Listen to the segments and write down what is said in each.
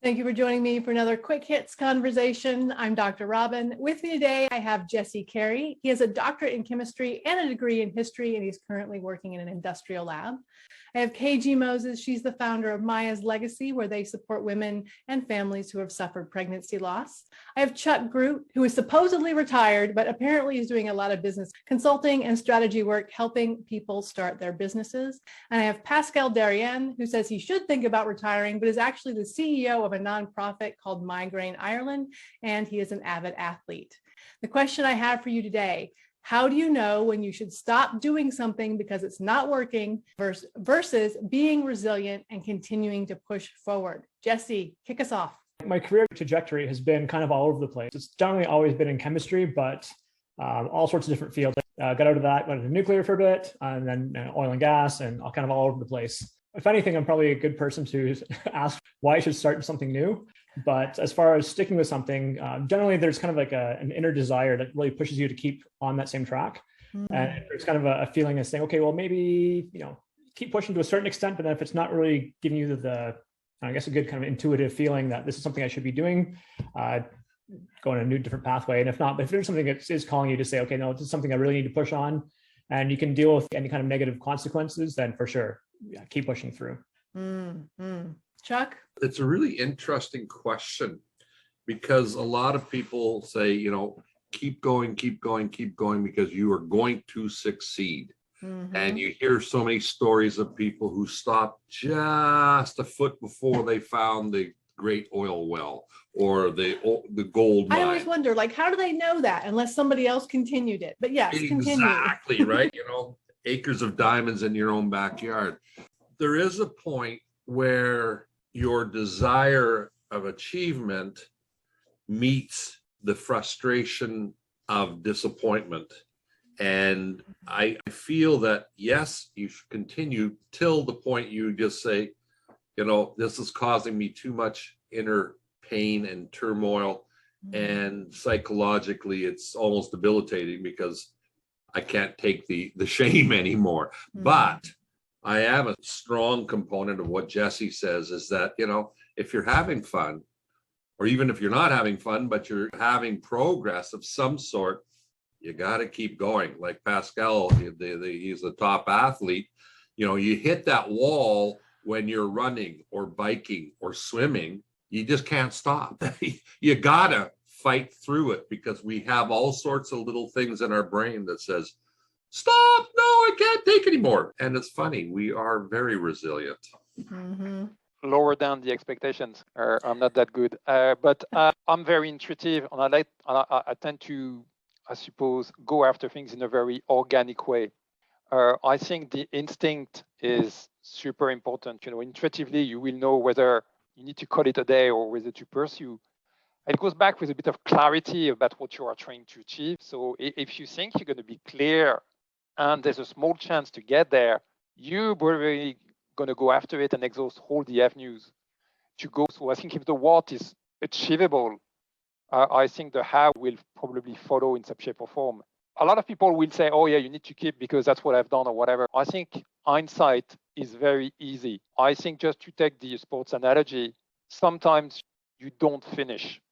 Thank you for joining me for another Quick Hits conversation. I'm Dr. Robyn. With me today, I have Carrie. He has a doctorate in chemistry and a degree in history, and he's currently working in an industrial lab. I have Keji Moses. She's the founder of Maya's Legacy, where they support women and families who have suffered pregnancy loss. I have Groot, who is supposedly retired, but apparently is doing a lot of business consulting and strategy work, helping people start their businesses. And I have Pascal Derrien, who says he should think about retiring, but is actually the CEO of a nonprofit called Migraine Ireland, and he is an avid athlete. The question I have for you today: how do you know when you should stop doing something because it's not working versus being resilient and continuing to push forward? Jesse, kick us off. My career trajectory has been kind of all over the place. It's generally always been in chemistry, but all sorts of different fields. Got out of that, went into nuclear for a bit, and then oil and gas, and kind of all over the place. If anything, I'm probably a good person to ask why I should start something new. But as far as sticking with something, generally there's kind of like an inner desire that really pushes you to keep on that same track. And there's kind of a feeling of saying, okay, well, maybe, keep pushing to a certain extent, but then if it's not really giving you I guess, a good kind of intuitive feeling that this is something I should be doing, go in a new, different pathway. And if not, but if there's something that is calling you to say, okay, no, this is something I really need to push on, and you can deal with any kind of negative consequences, then for sure, keep pushing through. Chuck? It's a really interesting question, because a lot of people say, keep going, because you are going to succeed. And you hear so many stories of people who stopped just a foot before they found the great oil well or the gold mine. I always wonder, how do they know that unless somebody else continued it? But yes, exactly, continue. Right? Acres of diamonds in your own backyard. There is a point where your desire of achievement meets the frustration of disappointment. And I feel that, yes, you should continue till the point you just say, this is causing me too much inner pain and turmoil. And psychologically, it's almost debilitating because I can't take the shame anymore. But I have a strong component of what Jesse says is that, if you're having fun, or even if you're not having fun, but you're having progress of some sort, you got to keep going. Like Pascal, he's a top athlete. You hit that wall when you're running or biking or swimming, you just can't stop. You got to fight through it, because we have all sorts of little things in our brain that says, stop, no, I can't take anymore. And it's funny, we are very resilient. Lower down the expectations. I'm not that good, but I'm very intuitive, and I tend to, I suppose, go after things in a very organic way. I think the instinct is super important. Intuitively, you will know whether you need to call it a day or whether to pursue. It goes back with a bit of clarity about what you are trying to achieve. So if you think you're going to be clear and there's a small chance to get there, you're probably going to go after it and exhaust all the avenues to go. So I think if the what is achievable, I think the how will probably follow in some shape or form. A lot of people will say, oh yeah, you need to keep because that's what I've done or whatever. I think hindsight is very easy. I think, just to take the sports analogy, sometimes you don't finish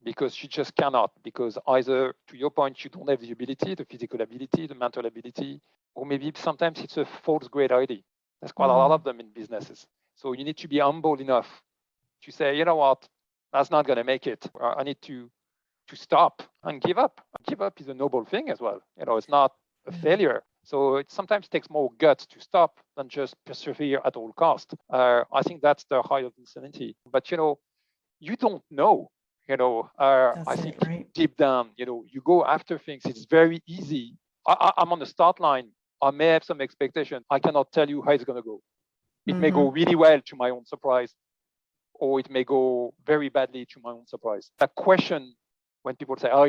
because you just cannot, because either, to your point, you don't have the ability, the physical ability, the mental ability, or maybe sometimes it's a false great idea. There's quite a lot of them in businesses. So you need to be humble enough to say, you know what, that's not going to make it. I need to stop and give up. Give up is a noble thing as well. It's not a failure. So it sometimes takes more guts to stop than just persevere at all costs. I think that's the height of insanity. But, you don't know. I think right. Deep down, you go after things. It's very easy. I'm on the start line. I may have some expectation. I cannot tell you how it's going to go. It may go really well, to my own surprise, or it may go very badly, to my own surprise. That question, when people say, oh,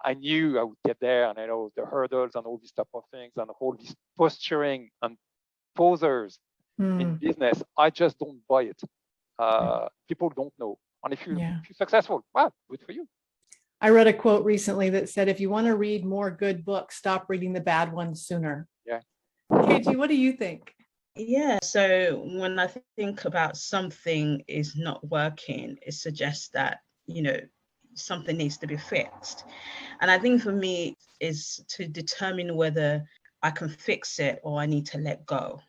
I knew I would get there, and I know the hurdles and all these type of things, and all this posturing and posers in business, I just don't buy it. People don't know. And if you're successful, well, good for you. I read a quote recently that said, if you want to read more good books, stop reading the bad ones sooner. Yeah. KG, what do you think? Yeah, so when I think about something is not working, it suggests that, something needs to be fixed. And I think for me is to determine whether I can fix it or I need to let go.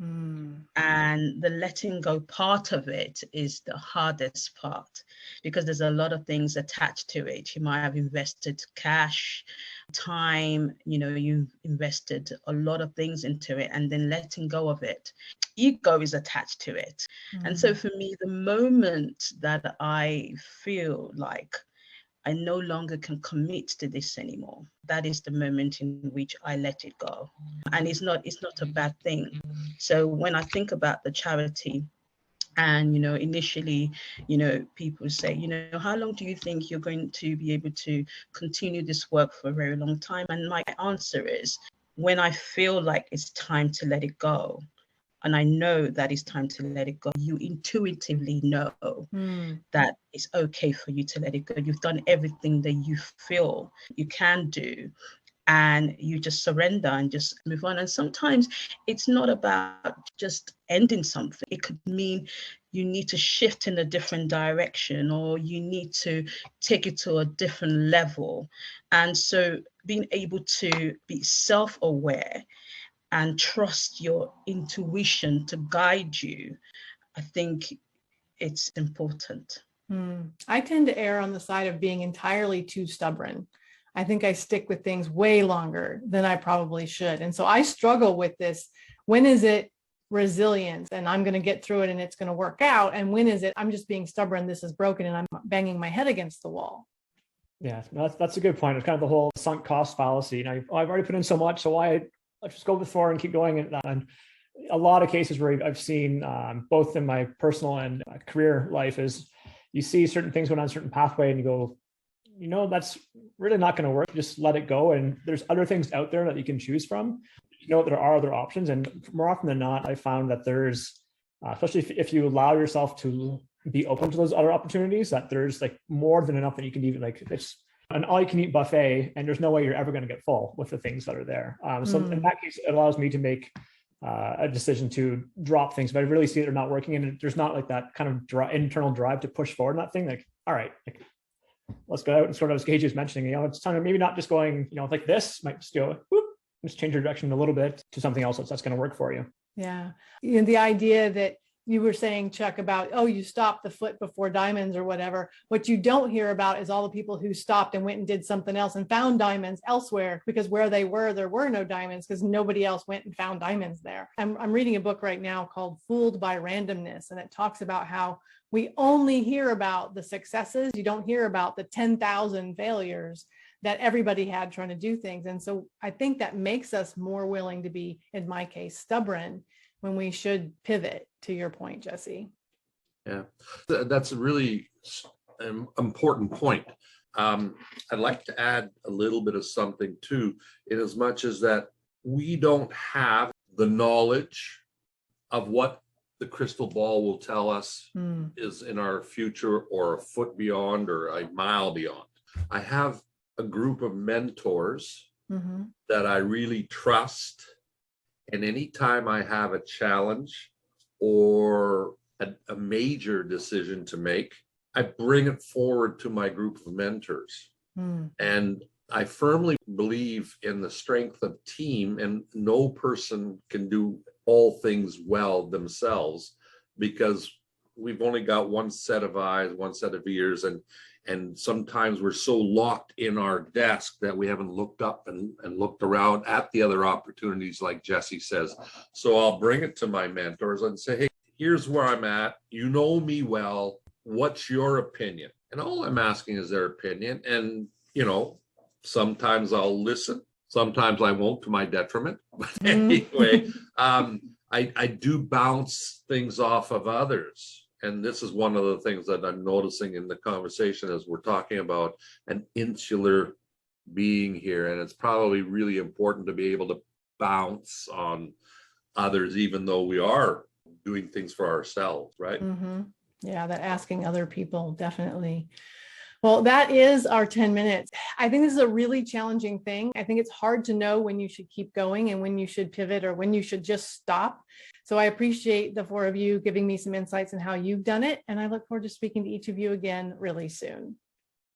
And the letting go part of it is the hardest part, because there's a lot of things attached to it. You might have invested cash, time, you've invested a lot of things into it, and then letting go of it. Ego is attached to it. And so for me, the moment that I feel like I no longer can commit to this anymore, that is the moment in which I let it go. And it's not a bad thing. So when I think about the charity, and initially, people say, how long do you think you're going to be able to continue this work for a very long time? And my answer is, when I feel like it's time to let it go, and I know that it's time to let it go, you intuitively know that it's okay for you to let it go. You've done everything that you feel you can do, and you just surrender and just move on. And sometimes it's not about just ending something. It could mean you need to shift in a different direction, or you need to take it to a different level. And so being able to be self-aware and trust your intuition to guide you, I think it's important. I tend to err on the side of being entirely too stubborn. I think I stick with things way longer than I probably should. And so I struggle with this. When is it resilience and I'm going to get through it and it's going to work out? And when is it I'm just being stubborn, this is broken, and I'm banging my head against the wall? Yeah, that's a good point. It's kind of the whole sunk cost fallacy. I've already put in so much, so let's just go before and keep going. And a lot of cases where I've seen, both in my personal and career life, is you see certain things going on a certain pathway and you go, that's really not going to work. Just let it go. And there's other things out there that you can choose from. There are other options. And more often than not, I found that there's, especially if you allow yourself to be open to those other opportunities, that there's like more than enough that you can even, like, it's an all-you-can-eat buffet, and there's no way you're ever going to get full with the things that are there. So in that case, it allows me to make a decision to drop things if I really see they're not working, and there's not like that kind of internal drive to push forward in that thing. Like, all right, like, let's go out and sort of, as Keji was mentioning, it's time to maybe not just going, like this, might just go, whoop, just change your direction a little bit to something else that's going to work for you. Yeah. The idea that you were saying, Chuck, about, you stopped the foot before diamonds or whatever. What you don't hear about is all the people who stopped and went and did something else and found diamonds elsewhere, because where they were, there were no diamonds because nobody else went and found diamonds there. I'm reading a book right now called Fooled by Randomness, and it talks about how we only hear about the successes. You don't hear about the 10,000 failures that everybody had trying to do things. And so I think that makes us more willing to be, in my case, stubborn, when we should pivot, to your point, Jesse. Yeah, that's a really important point. I'd like to add a little bit of something too, in as much as that we don't have the knowledge of what the crystal ball will tell us is in our future, or a foot beyond, or a mile beyond. I have a group of mentors that I really trust. And anytime I have a challenge or a major decision to make, I bring it forward to my group of mentors. And I firmly believe in the strength of team, and no person can do all things well themselves, because we've only got one set of eyes, one set of ears, and sometimes we're so locked in our desk that we haven't looked up and looked around at the other opportunities, like Jesse says. So I'll bring it to my mentors and say, hey, here's where I'm at. You know me well. What's your opinion? And all I'm asking is their opinion. And, sometimes I'll listen. Sometimes I won't, to my detriment. But anyway, I do bounce things off of others. And this is one of the things that I'm noticing in the conversation as we're talking about an insular being here. And it's probably really important to be able to bounce on others, even though we are doing things for ourselves, right? Yeah, that asking other people, definitely. Well, that is our 10 minutes. I think this is a really challenging thing. I think it's hard to know when you should keep going and when you should pivot or when you should just stop. So I appreciate the four of you giving me some insights on how you've done it. And I look forward to speaking to each of you again really soon.